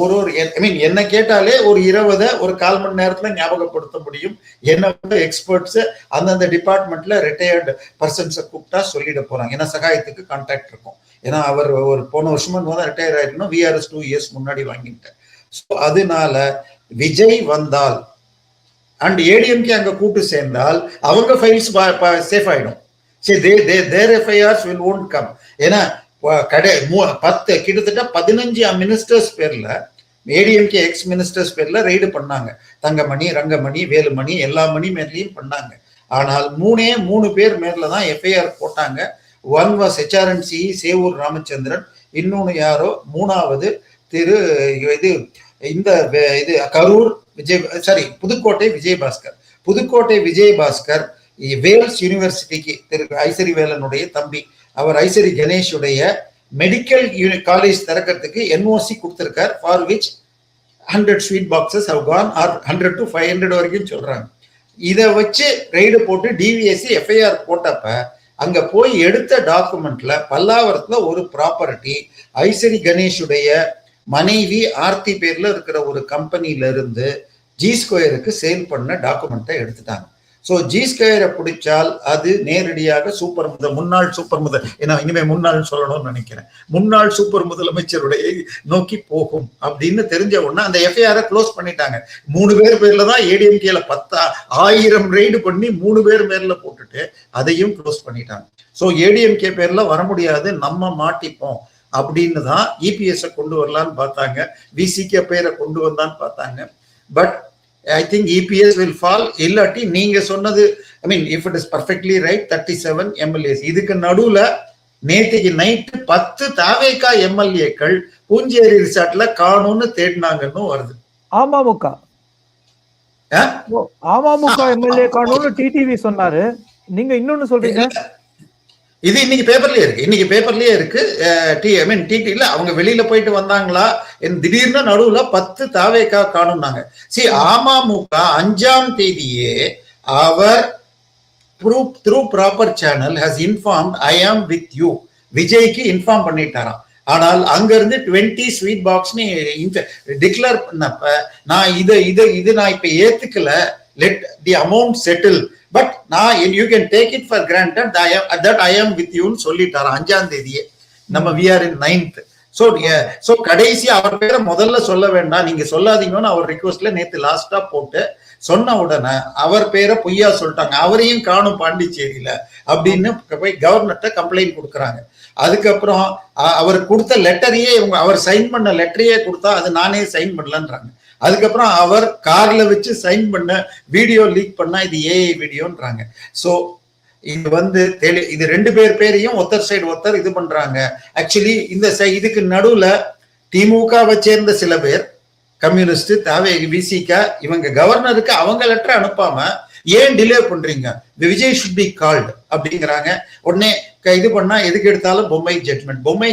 Speaker 1: ஒரு ஐ மீன் என்ன கேட்டாலே ஒரு 20 ஒரு 1/4 மணி நேரத்துல ஞாபகப்படுத்த முடியும். என்ன எக்ஸ்பர்ட்ஸ் அந்தந்த டிபார்ட்மெண்ட்ல ரிட்டையர்டு பர்சன்ஸை கூப்பிட்டா சொல்லிட போறாங்க. ஏன்னா சகாயத்துக்கு கான்டாக்ட் இருக்கும். ஏன்னா அவர் ஒரு போன வருஷமா ரிட்டையர் ஆயிருக்கணும், விஆர்எஸ் 2 years முன்னாடி வாங்கிட்டேன். ஸோ அதனால விஜய் வந்தால் அண்ட் ஏடிஎம்கே அங்க கூட்டு சேர்ந்தால் அவங்க ஃபைல்ஸ் சேஃப் ஆயிடும். சரி, தேர் எஃப்ஐஆர்ஸ் வில் ஓன்ட் கம். ஏன்னா கிட்டத்தட்ட 15 மினிஸ்டர்ஸ் பேர்ல ஏடிஎம்கே எக்ஸ் மினிஸ்டர்ஸ் பேர்ல ரெய்டு பண்ணாங்க. தங்கமணி, ரங்கமணி, வேலுமணி, எல்லா மணி மேர்லயும் பண்ணாங்க. ஆனால் 3 பேர் மேர்ல தான் எஃப்ஐஆர் போட்டாங்க. One was HRNC Sevur Ramachandran, இன்னொன்னு யாரோ, மூணாவது இது கரூர் புதுக்கோட்டை விஜயபாஸ்கர். புதுக்கோட்டை விஜயபாஸ்கர் வேல்ஸ் யூனிவர்சிட்டிக்கு திரு ஐசரி வேலனுடைய தம்பி, அவர் ஐசரி கணேஷுடைய மெடிக்கல் காலேஜ் திறக்கிறதுக்கு NOC கொடுத்திருக்கார். For which 100 sweet boxes have gone or 100 to 500 வரைக்கும் சொல்றாங்க. இதை வச்சு ரெய்டு போட்டு டிவிஎஸ்சி எஃப்ஐஆர் போட்டப்ப அங்க போய் எடுத்த டாக்குமெண்ட்ல பல்லாவரத்துல ஒரு ப்ராப்பர்ட்டி ஐசரி கணேஷுடைய மனைவி ஆர்த்தி பேர்ல இருக்கிற ஒரு கம்பெனில இருந்து ஜி ஸ்கொயருக்கு சேல் பண்ண டாக்குமெண்ட்டை எடுத்துட்டாங்க. ஸோ ஜி ஸ்கொயரை பிடிச்சால் அது நேரடியாக முன்னாள் சூப்பர் முதல், ஏன்னா இனிமே முன்னாள் சொல்லணும்னு நினைக்கிறேன், முன்னாள் சூப்பர் முதலமைச்சருடைய நோக்கி போகும் அப்படின்னு தெரிஞ்ச உடனே அந்த எஃப்ஐஆரை க்ளோஸ் பண்ணிட்டாங்க. 3 பேர் பேர்ல தான் ஏடிஎம்கேல 10,000 ரெய்டு பண்ணி 3 பேர் மேல போட்டுட்டு அதையும் க்ளோஸ் பண்ணிட்டாங்க. ஸோ ஏடிஎம்கே பேர்ல வர முடியாது, நம்ம மாட்டிப்போம் அப்படின்னு தான் இபிஎஸ் கொண்டு வரலான்னு பார்த்தாங்க, விசிகே பேரை கொண்டு வந்தான்னு பார்த்தாங்க. But I think EPS will fall. இல்லாட்டி நீங்க சொன்னது, I mean if it is perfectly right, 37 MLAs. இதுக்கு நடுவுல நேற்றுக்கு நைட்டு 10 தாவேகா எம்எல்ஏக்கள் பூஞ்சேரி ரிசார்ட்ல காணும்னு தேடினாங்கன்னு வருது.
Speaker 2: அமமுக எம்எல்ஏ காணும்னு டிடிவி சொன்னாரு, நீங்க இன்னொன்னு சொல்றீங்க.
Speaker 1: இது இன்னைக்கு பேப்பர்லயே இருக்கு. டிடில அவங்க வெளியில போயிட்டு வந்தாங்களா, திடீர்னு நடுவுல 10 தாவேகா காணும்னாங்க. அமமுக 5ஆம் தேதியே அவர் through proper channel has informed I am with you, விஜய்க்கு இன்ஃபார்ம் பண்ணிட்டாராம். ஆனால் அங்க இருந்து 20 ஸ்வீட் பாக்ஸ் டிக்ளேர் பண்ணப்ப நான் இது நான் இப்ப ஏத்துக்கல, let the amount settle, but நான் you can take it for granted that I am with யூன்னு சொல்லிட்டாரு 5ஆம் தேதியே. நம்ம we are in 9th. So கடைசி அவர் பேரை முதல்ல சொல்ல வேண்டாம், நீங்க சொல்லாதீங்கன்னு அவர் ரிக்வஸ்ட்ல நேத்து லாஸ்டா போட்டு சொன்ன உடனே அவர் பேரை பொய்யா சொல்லிட்டாங்க, அவரையும் காணும் பாண்டிச்சேரியில அப்படின்னு போய் கவர்னர்கிட்ட கம்ப்ளைண்ட் கொடுக்குறாங்க. அதுக்கப்புறம் அவர் கொடுத்த லெட்டரையே அவர் சைன் பண்ண லெட்டரையே கொடுத்தா அது நானே சைன் பண்ணலன்றாங்க. அதுக்கப்புறம் அவர் கார்ல வச்சு சைன் பண்ண வீடியோ லீக் பண்ணா இது ஏஐ வீடியோன்றாங்க. ஸோ இது இது 2 பேரையும் ஒருத்தர் சைடு ஒருத்தர் இது பண்றாங்க. ஆக்சுவலி இதுக்கு நடுவுல திமுகவை சேர்ந்த சில பேர், கம்யூனிஸ்ட், தாவே, விசிகா, இவங்க கவர்னருக்கு அவங்க லெட்டர் அனுப்பாம ஏன் டிலே பண்றீங்க, விஜய் ஷுட் பி கால்டு அப்படிங்கிறாங்க. உடனே இது பண்ணா எதுக்கு எடுத்தாலும் பொம்மை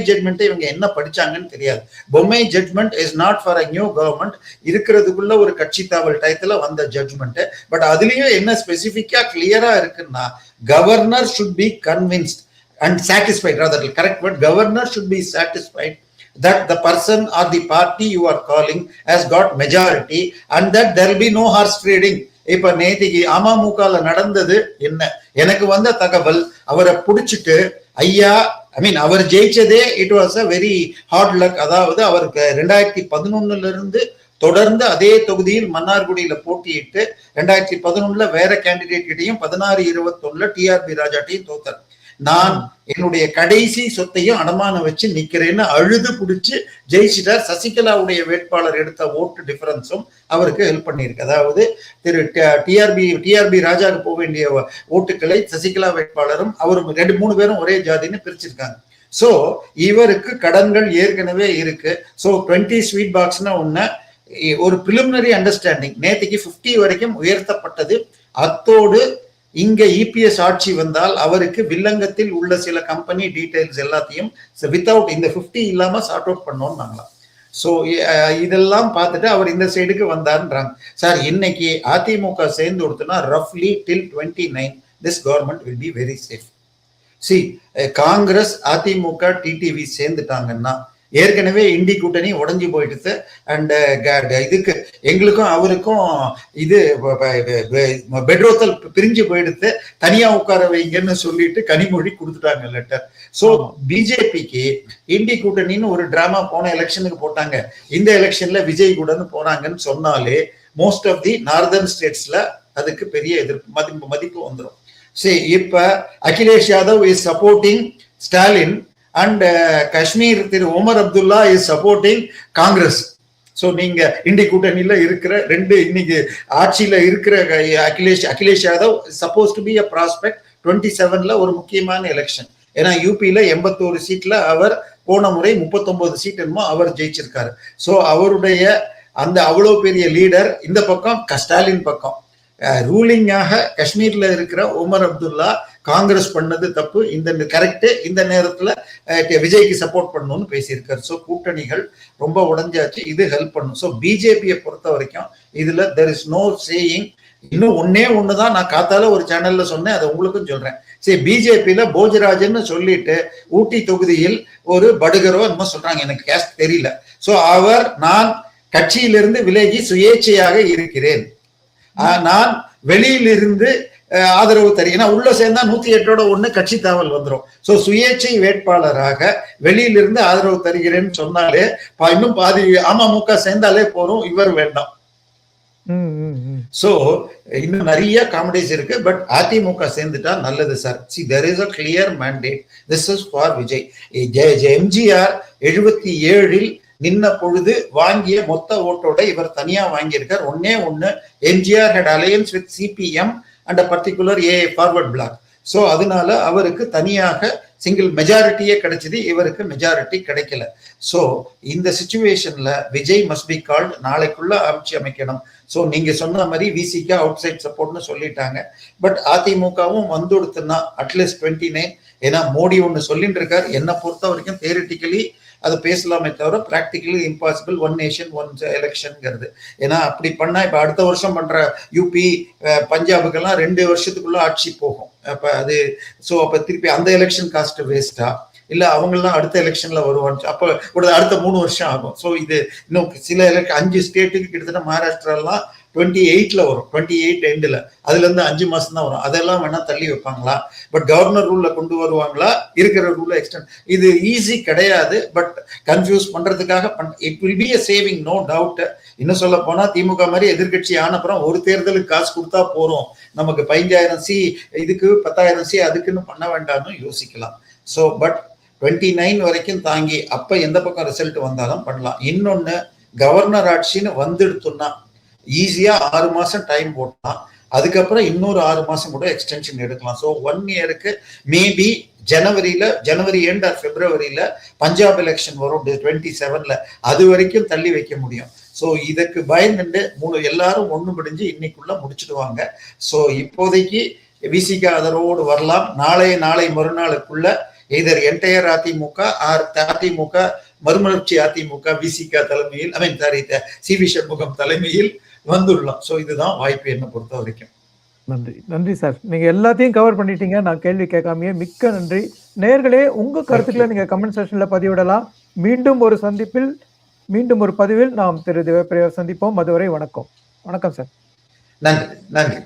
Speaker 1: ஜட்மெண்ட் இவங்க என்ன படிச்சாங்கன்னு தெரியாது. Bommai judgement is not for a new government, இருக்கிறதுக்குள்ள ஒரு கட்சி தாவல் டயத்துல வந்த ஜட்மெண்ட். பட் அதுலயும் என்ன ஸ்பெசிபிக்கா கிளியரா இருக்குன்னா, governor should be convinced and satisfied, rather correct word, governor should be satisfied that the person or the party you are calling has got majority and that there will be no horse trading. இப்ப நேத்திக்கு அமமுகல நடந்தது என்ன, எனக்கு வந்த தகவல், அவரை புடிச்சிட்டு ஐயா, அவர் ஜெயிச்சதே it was a very hard luck. அதாவது அவருக்கு 2011 இருந்து தொடர்ந்து அதே தொகுதியில் மன்னார்குடியில போட்டியிட்டு 2011 வேற கேண்டிடேட் கிட்டையும் 16-21 டிஆர்பி ராஜாட்டையும் தோத்தார். நான் என்னுடைய கடைசி சொத்தையும் அடமானம் வச்சு நிக்கிறேன்னு அழுது புடிச்சு ஜெயிச்சிட்டார். சசிகலாவுடைய வேட்பாளர் எடுத்த ஓட்டு டிஃபரன்ஸும் அவருக்கு ஹெல்ப் பண்ணியிருக்கு. அதாவது திரு டிஆர்பி ராஜாவுக்கு போக வேண்டிய ஓட்டுக்களை சசிகலா வேட்பாளரும் அவரும் 2-3 பேரும் ஒரே ஜாதின்னு பிரிச்சிருக்காங்க. சோ இவருக்கு கடன்கள் ஏற்கனவே இருக்கு. சோ 20 ஸ்வீட் பாக்ஸ்னா ஒண்ணு, ஒரு பிலிமினரி அண்டர்ஸ்டாண்டிங் நேற்றுக்கு 50 வரைக்கும் உயர்த்தப்பட்டது. அத்தோடு இங்க இபிஎஸ் ஆட்சி வந்தால் அவருக்கு வில்லங்கத்தில் உள்ள சில கம்பெனி டீடைல்ஸ் எல்லாத்தையும் வித்தவுட் இந்த 50 இல்லாம சார்ட் அவுட் பண்ணோம் நாங்களாம். ஸோ இதெல்லாம் பார்த்துட்டு அவர் இந்த சைடுக்கு வந்தாருன்றாங்க. சார் இன்னைக்கு அதிமுக சேர்ந்து கொடுத்தோம்னா ரஃப்லி till 29 this government will be very safe. See Congress அதிமுக டிடிவி சேர்ந்துட்டாங்கன்னா ஏற்கனவே இண்டி கூட்டணி உடஞ்சி போயிடுது. அண்ட் இதுக்கு எங்களுக்கும் அவருக்கும் இது பெட்ரோத்தல் பிரிஞ்சு போயிடுது, தனியா உட்கார வைங்கன்னு சொல்லிட்டு கனிமொழி கொடுத்துட்டாங்க லெட்டர். சோ பிஜேபிக்கு இண்டி கூட்டணின்னு ஒரு டிராமா போன எலெக்ஷனுக்கு போட்டாங்க, இந்த எலெக்ஷன்ல விஜய் கூடன்னு போனாங்கன்னு சொன்னாலே மோஸ்ட் ஆஃப் தி நார்தர்ன் ஸ்டேட்ஸ்ல அதுக்கு பெரிய எதிர்ப்பு மதிப்பு வந்துடும். சரி, இப்ப Akhilesh Yadav is supporting Stalin and Kashmir Thiru Omar Abdullah is supporting Congress. So நீங்க இண்டி கூட்டணியில இருக்கிற இன்னைக்கு ஆட்சியில இருக்கிற Akhilesh Yadav supposed to be a prospect 27ல ஒரு முக்கியமான எலெக்ஷன். ஏன்னா யூபியில 81 சீட்ல அவர் போன முறை 39 சீட் என்னமோ அவர் ஜெயிச்சிருக்காரு. ஸோ அவருடைய அந்த அவ்வளவு பெரிய லீடர் இந்த பக்கம் ஸ்டாலின் பக்கம் ரூலிங்காக காஷ்மீர்ல இருக்கிற உமர் அப்துல்லா காங்கிரஸ் பண்ணது தப்பு, இந்த கரெக்ட், இந்த நேரத்துல விஜய்க்கு சப்போர்ட் பண்ணணும்னு பேசியிருக்காரு. ஸோ கூட்டணிகள் ரொம்ப உடஞ்சாச்சு, இது ஹெல்ப் பண்ணும். ஸோ பிஜேபியை பொறுத்த வரைக்கும் இதுல தெர் இஸ் நோ சேயிங். இன்னும் ஒண்ணுதான் நான் காத்தால ஒரு சேனல்ல சொன்னேன், அதை உங்களுக்கும் சொல்றேன். சரி, பிஜேபியில போஜராஜன் சொல்லிட்டு ஊட்டி தொகுதியில் ஒரு படுகரோ என்னமோ சொல்றாங்க, எனக்கு கேஸ்ட் தெரியல. ஸோ நான் கட்சியிலிருந்து விலகி சுயேட்சையாக இருக்கிறேன், நான் வெளியிலிருந்து ஆதரவு தருகிறேன். ஏன்னா உள்ள சேர்ந்தா 108-1 கட்சி தாவல் வந்துடும். சோ சுயேட்சை வேட்பாளராக வெளியிலிருந்து ஆதரவு தருகிறேன்னு சொன்னாலே இன்னும் பாதி அமமுக சேர்ந்தாலே போறோம், இவர் வேண்டாம். சோ இன்னும் நிறைய காமெடிஸ் இருக்கு. பட் அதிமுக சேர்ந்துட்டா நல்லது sir. See there is a clear mandate. This is for Vijay. MGR 77-ல் நின்ன பொழுது வாங்கிய மொத்த ஓட்டோட இவர் தனியா வாங்கியிருக்கார். ஒண்ணு MGR had alliance with CPM and a particular A forward block. So அதனால அவருக்கு தனியாக சிங்கிள் மெஜாரிட்டியே கிடைச்சது, இவருக்கு மெஜாரிட்டி கிடைக்கல. ஸோ இந்த சிச்சுவேஷன்ல விஜய் மஸ்ட் பி கால்ட், நாளைக்குள்ள ஆட்சி அமைக்கணும். ஸோ நீங்க சொன்ன மாதிரி விசிக்கு அவுட் சைட் சப்போர்ட்னு சொல்லிட்டாங்க. பட் அதிமுகவும் வந்துடுத்துன்னா அட்லீஸ்ட் 29. ஏன்னா மோடி ஒன்னு சொல்லிட்டு இருக்காரு. என்னை பொறுத்த வரைக்கும் தியரிட்டிக்கலி அதை பேசலாமே தவிர practically impossible, one nation one எலெக்ஷன்ங்கிறது. ஏன்னா அப்படி பண்ணா இப்ப அடுத்த வருஷம் பண்ற யூபி பஞ்சாபுக்கெல்லாம் 2 வருஷத்துக்குள்ள ஆட்சி போகும். அப்ப அது அப்ப திருப்பி அந்த எலெக்ஷன் காஸ்ட் வேஸ்டா இல்ல அவங்கெல்லாம் அடுத்த எலெக்ஷன்ல வருவான்னு அப்ப ஒரு அடுத்த 3 வருஷம் ஆகும். ஸோ இது இன்னும் சில 5 ஸ்டேட்டுக்கு கிட்டத்தட்ட மகாராஷ்டிராலாம் 28ல வரும், 28 எண்டுல, அதுல இருந்து 5 மாசம் தான் வரும். அதெல்லாம் வேணா தள்ளி வைப்பாங்களா? பட் கவர்னர் ரூல்ல கொண்டு வருவாங்களா? இருக்கிற ரூல்ல எக்ஸ்டெண்ட். இது ஈஸி கிடையாது. பட் கன்ஃபியூஸ் பண்றதுக்காக it will be a saving, no doubt. இன்னும் சொல்ல போனா திமுக மாதிரி எதிர்கட்சி ஆனப்புறம் ஒரு தேர்தலுக்கு காசு கொடுத்தா போறோம், நமக்கு 15,000 சி இதுக்கு 10,000 சி அதுக்குன்னு பண்ண வேண்டாம்னு யோசிக்கலாம். ஸோ பட் 29 வரைக்கும் தாங்கி அப்ப எந்த பக்கம் ரிசல்ட் வந்தாலும் பண்ணலாம். இன்னொன்னு, கவர்னர் ஆட்சின்னு வந்துடுத்துன்னா ஈஸியா 6 மாசம் டைம் போட்டலாம். அதுக்கப்புறம் இன்னொரு 6 மாசம் கூட எக்ஸ்டென்ஷன் எடுக்கலாம். ஸோ 1 இயருக்கு மேபி ஜனவரி எண்ட் ஆர் பிப்ரவரியில பஞ்சாப் எலெக்ஷன் வரும் 27ல, அது வரைக்கும் தள்ளி வைக்க முடியும். ஸோ இதுக்கு பயந்துட்டு எல்லாரும் ஒண்ணு முடிஞ்சு இன்னைக்குள்ள முடிச்சிடுவாங்க. ஸோ இப்போதைக்கு விசிக அதரோடு வரலாம். நாளை மறுநாளுக்குள்ள எதர் என்டையர் அதிமுக ஆர் அதிமுக மறுமலர்ச்சி அதிமுக விசிக தலைமையில் சிவி சண்முகம் தலைமையில் வந்துள்ளோம். ஸோ இதுதான் வாய்ப்பு என்ன பொறுத்த வரைக்கும்.
Speaker 2: நன்றி சார், நீங்க எல்லாத்தையும் கவர் பண்ணிட்டீங்க. நான் கேள்வி கேட்காமையே மிக்க நன்றி. நேயர்களே, உங்க கருத்துக்களை நீங்க கமெண்ட் செக்ஷன்ல பதிவிடலாம். மீண்டும் ஒரு பதிவில் நாம் திரு தேவப்பிரியா சந்திப்போம். அதுவரை வணக்கம். வணக்கம் சார்.
Speaker 1: நன்றி.